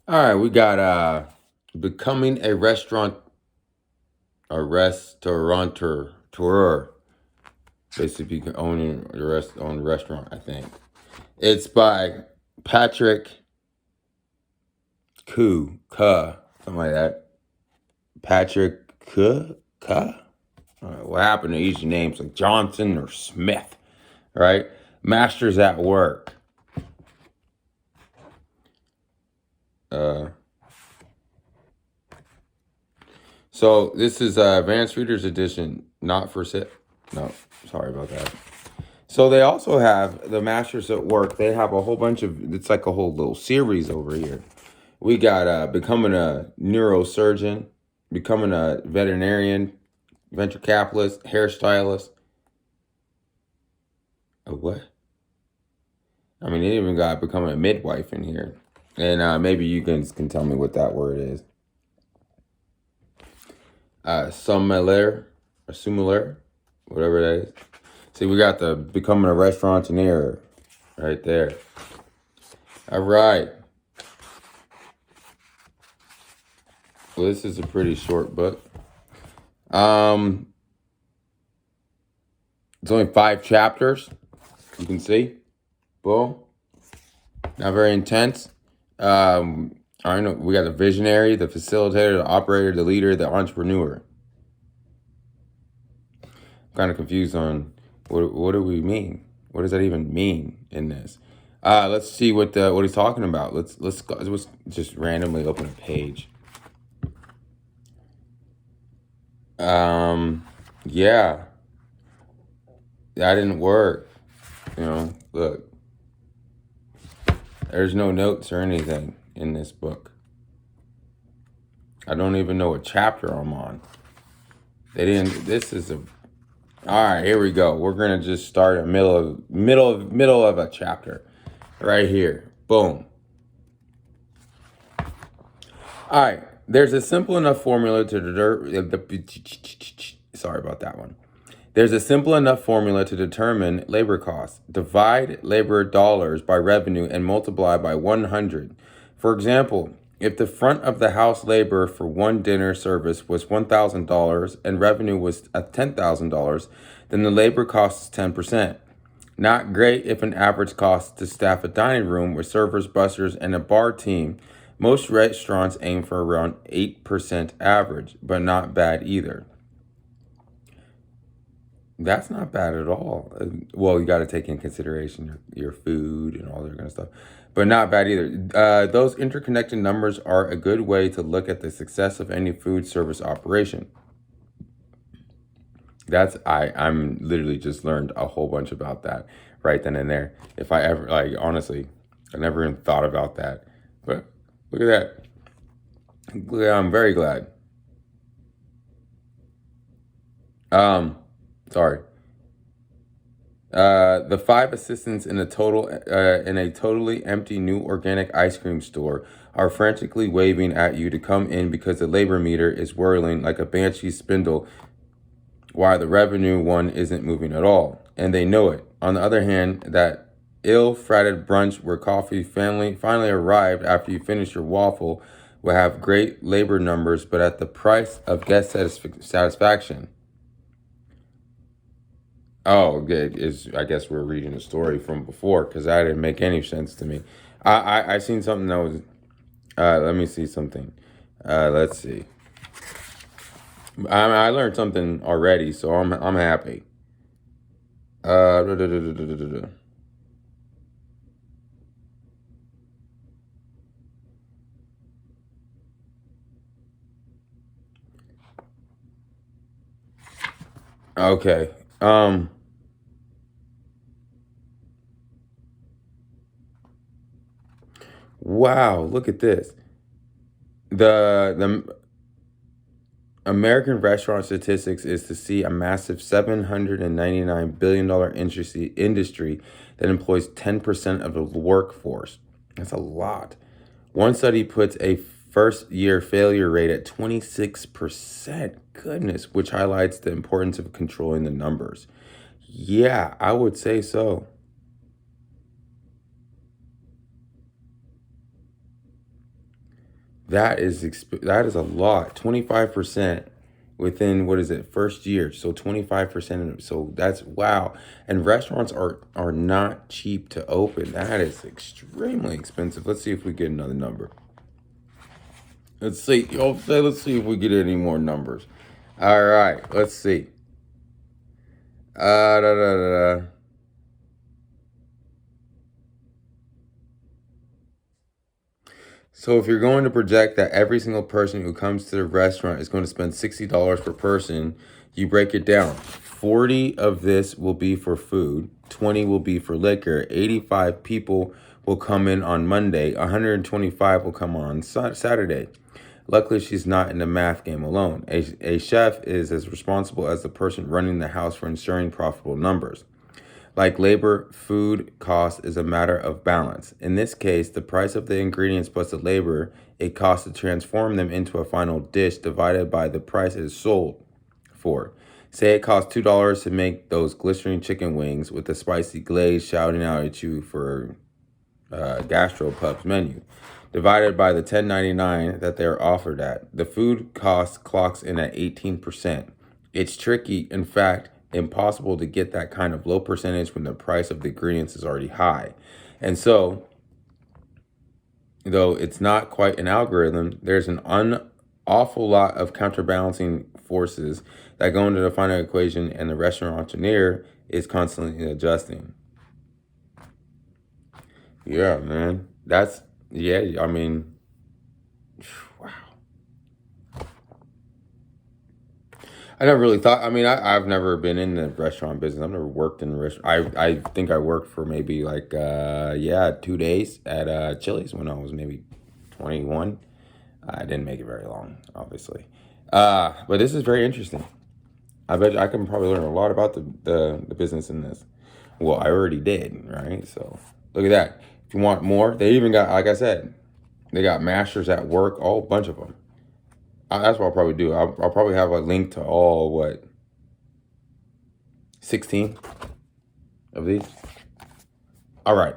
All right, we got becoming a restaurateur, tourer, basically owning own the restaurant. I think it's by Patrick something like that. Patrick Ku. What happened to each names like Johnson or Smith, right? Masters at work. Uh, so this is Advanced Readers Edition, not for sale. No, sorry about that. So they also have the Masters at Work. They have a whole bunch of. It's like a whole little series over here. We got becoming a neurosurgeon, becoming a veterinarian, venture capitalist, hairstylist. A what? I mean, they even got becoming a midwife in here. And maybe you can tell me what that word is. Sommelier or sommelier, whatever that is. See, we got the becoming a restaurateur right there. All right. Well, this is a pretty short book. It's only 5 chapters. You can see. Boom. Not very intense. I know we got the visionary, the facilitator, the operator, the leader, the entrepreneur. I'm kind of confused on what do we mean? What does that even mean in this? Let's see what he's talking about. Let's just randomly open a page. Yeah, that didn't work. Look, there's no notes or anything in this book. I don't even know what chapter I'm on. They didn't. This is a. All right, here we go. We're gonna just start a middle of a chapter, right here. Boom. All right. There's a simple enough formula to sorry about that one. There's a simple enough formula to determine labor costs. Divide labor dollars by revenue and multiply by 100. For example, if the front of the house labor for one dinner service was $1,000 and revenue was at $10,000, then the labor cost is 10%. Not great if an average cost to staff a dining room with servers, bussers, and a bar team. Most restaurants aim for around 8% average, but not bad either. That's not bad at all. Well, you got to take in consideration your food and all that kind of stuff, but not bad either. Those interconnected numbers are a good way to look at the success of any food service operation. I'm literally just learned a whole bunch about that right then and there. If I ever honestly, I never even thought about that. But look at that. I'm very glad. Sorry. The 5 assistants in a totally empty new organic ice cream store are frantically waving at you to come in because the labor meter is whirling like a banshee spindle while the revenue one isn't moving at all, and they know it. On the other hand, that ill-fratted brunch where coffee finally arrived after you finish your waffle will have great labor numbers, but at the price of guest satisfaction. Oh, good. I guess we're reading a story from before because that didn't make any sense to me. I seen something that was. Let me see something. Let's see. I learned something already, so I'm happy. Da, da, da, da, da, da, da. Okay. Wow. Look at this. The American restaurant statistics is to see a massive $799 billion industry that employs 10% of the workforce. That's a lot. One study puts a first year failure rate at 26%. Goodness, which highlights the importance of controlling the numbers. Yeah, I would say so. That is a lot. 25% within, what is it, first year. So 25%. So that's wow. And restaurants are not cheap to open. That is extremely expensive. Let's see if we get another number. Let's see. Let's see if we get any more numbers. All right. Let's see. Da, da, da, da. So if you're going to project that every single person who comes to the restaurant is going to spend $60 per person, you break it down. 40 of this will be for food, 20 will be for liquor, 85 people will come in on Monday, 125 will come on Saturday. Luckily, she's not in the math game alone. A chef is as responsible as the person running the house for ensuring profitable numbers. Like labor, food cost is a matter of balance. In this case, the price of the ingredients plus the labor it costs to transform them into a final dish divided by the price it is sold for. Say it costs $2 to make those glistening chicken wings with the spicy glaze shouting out at you for gastropub's menu, divided by the $10.99 that they're offered at. The food cost clocks in at 18%. It's tricky, in fact, impossible to get that kind of low percentage when the price of the ingredients is already high. And so, though it's not quite an algorithm, there's an awful lot of counterbalancing forces that go into the final equation, and the restaurateur is constantly adjusting. Yeah, man. I mean, wow. I never really thought. I mean, I've never been in the restaurant business. I've never worked in the restaurant. I think I worked for maybe like 2 days at Chili's when I was maybe 21. I didn't make it very long, obviously. But this is very interesting. I bet I can probably learn a lot about the business in this. Well, I already did, right? So look at that. If you want more, they even got, like I said, they got masters at work, a whole bunch of them. That's what I'll probably do. I'll probably have a link to all, 16 of these. All right.